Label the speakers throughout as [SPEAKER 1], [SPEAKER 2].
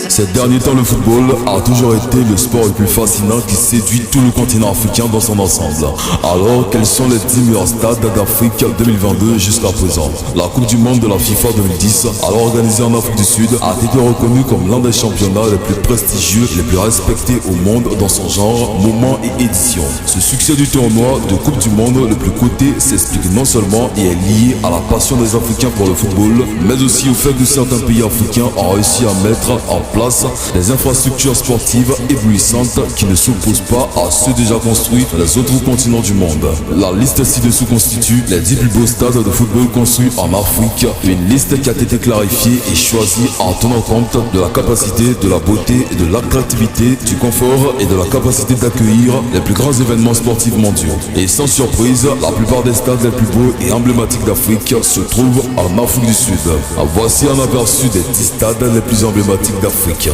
[SPEAKER 1] Ces derniers temps, le football a toujours été le sport le plus fascinant qui séduit tout le continent africain dans son ensemble. Alors, quels sont les 10 meilleurs stades d'Afrique 2022 jusqu'à présent? La Coupe du Monde de la FIFA 2010, alors organisée en Afrique du Sud, a été reconnue comme l'un des championnats les plus prestigieux et les plus respectés au monde dans son genre, moment et édition. Ce succès du tournoi de Coupe du Monde le plus coté s'explique non seulement et est lié à la passion des Africains pour le football, mais aussi au fait que certains pays africains ont réussi à mettre en place des infrastructures sportives éblouissantes qui ne s'opposent pas à ceux déjà construits dans les autres continents du monde. La liste ci-dessous constitue les 10 plus beaux stades de football construits en Afrique, une liste qui a été clarifiée et choisie en tenant compte de la capacité, de la beauté et de l'attractivité, du confort et de la capacité d'accueillir les plus grands événements sportifs mondiaux. Et sans surprise, la plupart des stades les plus beaux et emblématiques d'Afrique se trouvent en Afrique du Sud. Voici un aperçu des 10 stades les plus emblématiques d'Afrique.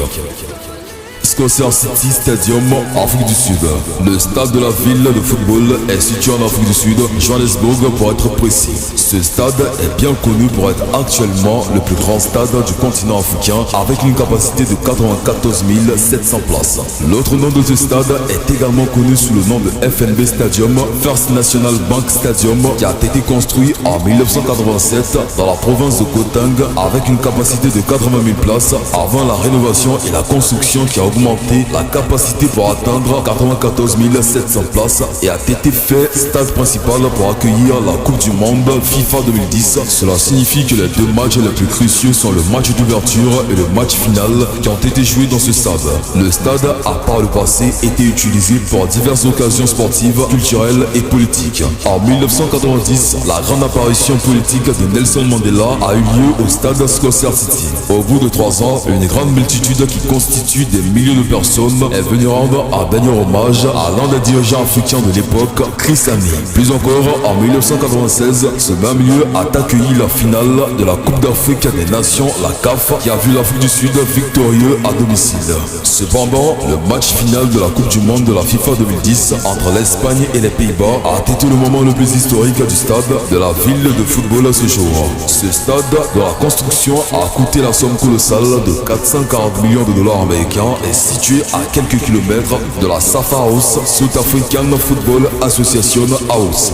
[SPEAKER 1] Scocer City Stadium, Afrique du Sud. Le stade de la ville de football est situé en Afrique du Sud, Johannesburg pour être précis. Ce stade est bien connu pour être actuellement le plus grand stade du continent africain avec une capacité de 94 700 places. L'autre nom de ce stade est également connu sous le nom de FNB Stadium, First National Bank Stadium, qui a été construit en 1987 dans la province de Gauteng avec une capacité de 80 000 places avant la rénovation et la construction qui a augmenté la capacité pour atteindre 94 700 places et a été fait stade principal pour accueillir la Coupe du Monde FIFA 2010. Cela signifie que les deux matchs les plus cruciaux sont le match d'ouverture et le match final qui ont été joués dans ce stade. Le stade a par le passé été utilisé pour diverses occasions sportives, culturelles et politiques. En 1990, la grande apparition politique de Nelson Mandela a eu lieu au stade Scocer City. Au bout de 3 ans, une grande multitude qui constitue des milliers de personnes est venue rendre un dernier hommage à l'un des dirigeants africains de l'époque, Chris Hani. Plus encore, en 1996, ce même lieu a accueilli la finale de la Coupe d'Afrique des Nations, la CAF, qui a vu l'Afrique du Sud victorieux à domicile. Cependant, le match final de la Coupe du Monde de la FIFA 2010 entre l'Espagne et les Pays-Bas a été le moment le plus historique du stade de la ville de football à ce jour. Ce stade, dont la construction a coûté la somme colossale de 440 millions de dollars américains, est situé à quelques kilomètres de la SAFA House, South African Football Association House.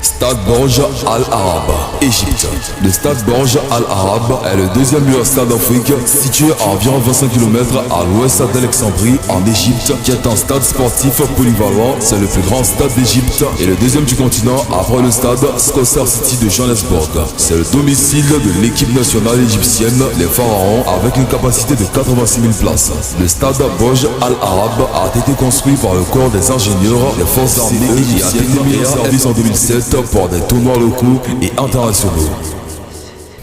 [SPEAKER 1] Stade Borj Al Arab, Égypte. Le stade Borj Al Arab est le deuxième meilleur stade d'Afrique, situé à environ 25 km à l'ouest d'Alexandrie, en Égypte, qui est un stade sportif polyvalent. C'est le plus grand stade d'Égypte et le deuxième du continent après le stade Scocer City de Johannesburg. C'est le domicile de l'équipe nationale égyptienne, les Pharaons, avec une capacité de 86 000 places. Le stade Borj Al Arab a été construit par le corps des ingénieurs des forces armées égyptiennes et a été service en 2007 pour des tournois locaux et internationaux.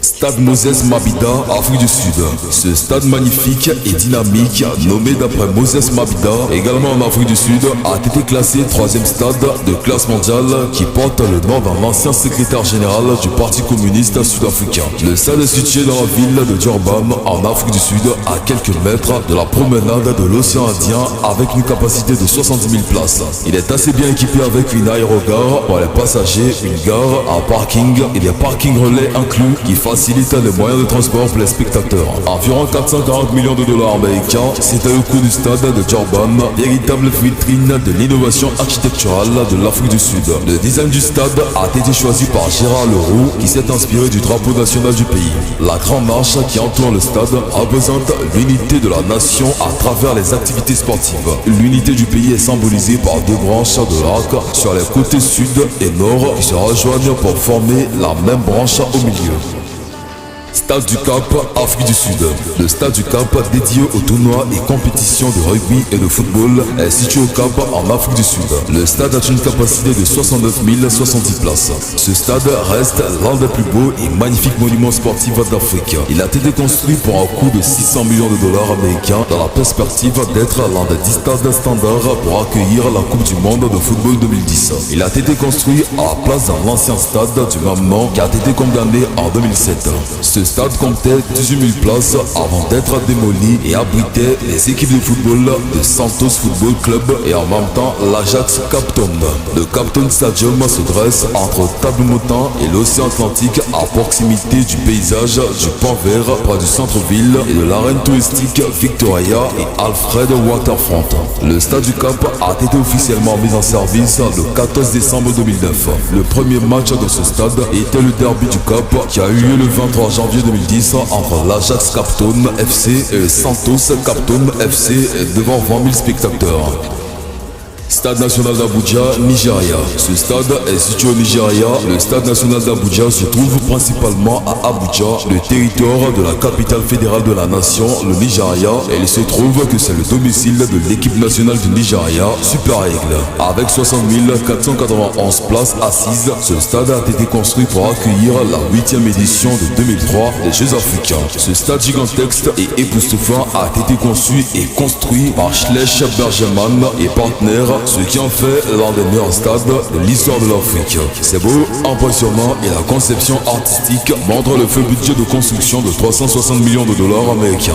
[SPEAKER 1] Stade Moses Mabhida, Afrique du Sud. Ce stade magnifique et dynamique, nommé d'après Moses Mabhida, également en Afrique du Sud, a été classé 3e stade de classe mondiale qui porte le nom d'un ancien secrétaire général du Parti communiste sud-africain. Le stade est situé dans la ville de Durban, en Afrique du Sud, à quelques mètres de la promenade de l'océan Indien, avec une capacité de 70 000 places. Il est assez bien équipé avec une aérogare pour les passagers, une gare, un parking et des parkings relais inclus qui facilitent les moyens de transport pour les spectateurs. Environ 440 millions de dollars américains, c'était le coût du stade de Durban, véritable vitrine de l'innovation architecturale de l'Afrique du Sud. Le design du stade a été choisi par Gérard Leroux, qui s'est inspiré du drapeau national du pays. La grande marche qui entoure le stade représente l'unité de la nation à travers les activités sportives. L'unité du pays est symbolisée par 2 branches de l'arc sur les côtés sud et nord qui se rejoignent pour former la même branche au milieu. Stade du Cap, Afrique du Sud. Le Stade du Cap, dédié aux tournois et compétitions de rugby et de football, est situé au Cap, en Afrique du Sud. Le stade a une capacité de 69 070 places. Ce stade reste l'un des plus beaux et magnifiques monuments sportifs d'Afrique. Il a été construit pour un coût de 600 millions de dollars américains dans la perspective d'être l'un des 10 stades standards pour accueillir la Coupe du Monde de football 2010. Il a été construit à la place d'un ancien stade du même nom qui a été condamné en 2007. Ce Ce stade comptait 18 000 places avant d'être démoli et abritait les équipes de football de Santos Football Club et en même temps l'Ajax Cape Town. Le Cape Town Stadium se dresse entre Table-Montant et l'océan Atlantique à proximité du paysage du Pont Vert près du centre-ville et de l'arène touristique Victoria et Alfred Waterfront. Le stade du Cap a été officiellement mis en service le 14 décembre 2009. Le premier match de ce stade était le derby du Cap qui a eu lieu le 23 janvier 2010 entre l'Ajax Cape Town FC et Santos Cape Town FC devant 20 000 spectateurs. Stade national d'Abuja, Nigeria. Ce stade est situé au Nigeria. Le stade national d'Abuja se trouve principalement à Abuja, le territoire de la capitale fédérale de la nation, le Nigeria. Et il se trouve que c'est le domicile de l'équipe nationale du Nigeria, Super Eagles. Avec 60 491 places assises, ce stade a été construit pour accueillir la 8e édition de 2003 des Jeux africains. Ce stade gigantesque et époustouflant a été conçu et construit par Schlech Bergerman et partenaires, ce qui en fait l'un des meilleurs stades de l'histoire de l'Afrique. C'est beau, impressionnant et la conception artistique montre le feu budget de construction de 360 millions de dollars américains.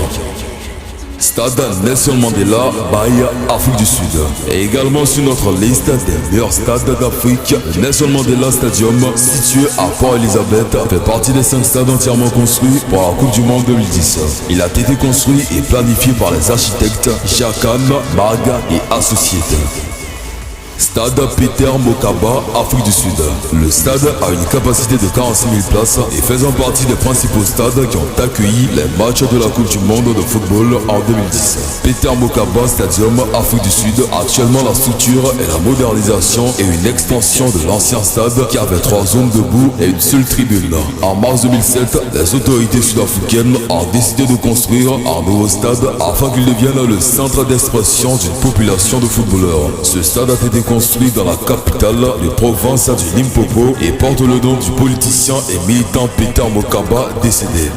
[SPEAKER 1] Stade Nelson Mandela, by Afrique du Sud. Et également sur notre liste des meilleurs stades d'Afrique, Nelson Mandela Stadium, situé à Port Elizabeth, fait partie des 5 stades entièrement construits pour la Coupe du Monde 2010. Il a été construit et planifié par les architectes Jakan, Marga et Associés. Stade Peter Mokaba, Afrique du Sud. Le stade a une capacité de 46 000 places et faisant partie des principaux stades qui ont accueilli les matchs de la Coupe du Monde de football en 2010. Peter Mokaba Stadium, Afrique du Sud. Actuellement, la structure est la modernisation et une extension de l'ancien stade qui avait 3 zones debout et une seule tribune. En mars 2007, les autorités sud-africaines ont décidé de construire un nouveau stade afin qu'il devienne le centre d'expression d'une population de footballeurs. Ce stade a été construit dans la capitale de province du Limpopo et porte le nom du politicien et militant Peter Mokaba décédé.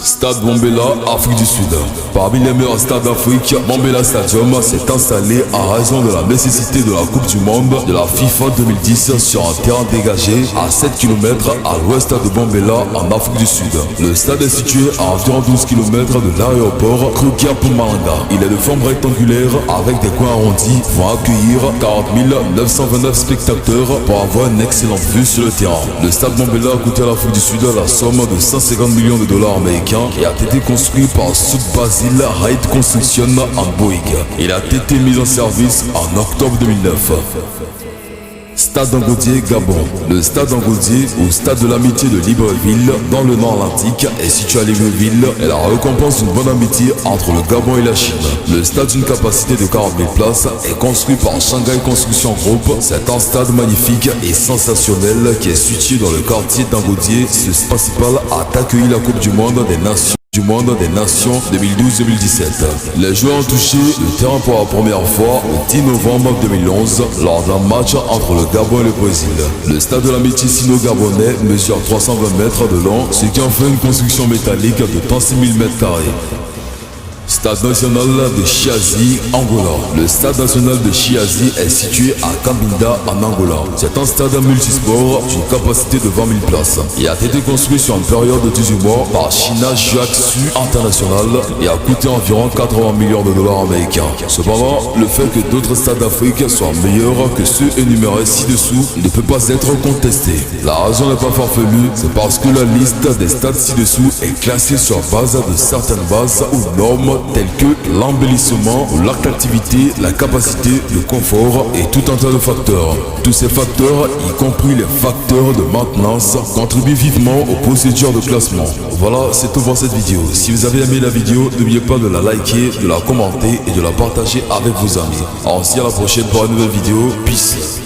[SPEAKER 1] Stade Mbombela, Afrique du Sud. Parmi les meilleurs stades d'Afrique, Mbombela Stadium s'est installé en raison de la nécessité de la Coupe du Monde de la FIFA 2010 sur un terrain dégagé à 7 km à l'ouest de Mbombela en Afrique du Sud. Le stade est situé à environ 12 km de l'aéroport Kruger Mpumalanga. Il est de forme rectangulaire avec des coins arrondis pour accueillir 40 929 spectateurs pour avoir une excellente vue sur le terrain. Le stade Mbombela a coûté à l'Afrique du Sud la somme de 150 millions de dollars américains et a été construit par Sud Basil Raid Construction en Boeing. Il a été mis en service en octobre 2009. Stade d'Angaudier, Gabon. Le stade d'Angaudier, ou stade de l'amitié de Libreville, dans le nord atlantique, est situé à Libreville et la récompense d'une bonne amitié entre le Gabon et la Chine. Le stade d'une capacité de 40 000 places est construit par Shanghai Construction Group. C'est un stade magnifique et sensationnel qui est situé dans le quartier d'Angaudier. Ce stade principal a accueilli la Coupe du Monde des Nations 2012-2017. Les joueurs ont touché le terrain pour la première fois le 10 novembre 2011 lors d'un match entre le Gabon et le Brésil. Le stade de l'amitié sino-gabonais mesure 320 mètres de long, ce qui en fait une construction métallique de 36 000 m². Stade national de Chiazi, Angola. Le stade national de Chiazi est situé à Cabinda en Angola. C'est un stade multisport d'une capacité de 20 000 places. Il a été construit sur une période de 18 mois par China Jiangsu International et a coûté environ 80 millions de dollars américains. Cependant, le fait que d'autres stades d'Afrique soient meilleurs que ceux énumérés ci-dessous ne peut pas être contesté. La raison n'est pas farfelue, c'est parce que la liste des stades ci-dessous est classée sur base de certaines bases ou normes tels que l'embellissement, l'attractivité, la capacité, le confort et tout un tas de facteurs. Tous ces facteurs, y compris les facteurs de maintenance, contribuent vivement aux procédures de classement. Voilà, c'est tout pour cette vidéo. Si vous avez aimé la vidéo, n'oubliez pas de la liker, de la commenter et de la partager avec vos amis. Alors, on se dit à la prochaine pour une nouvelle vidéo. Peace.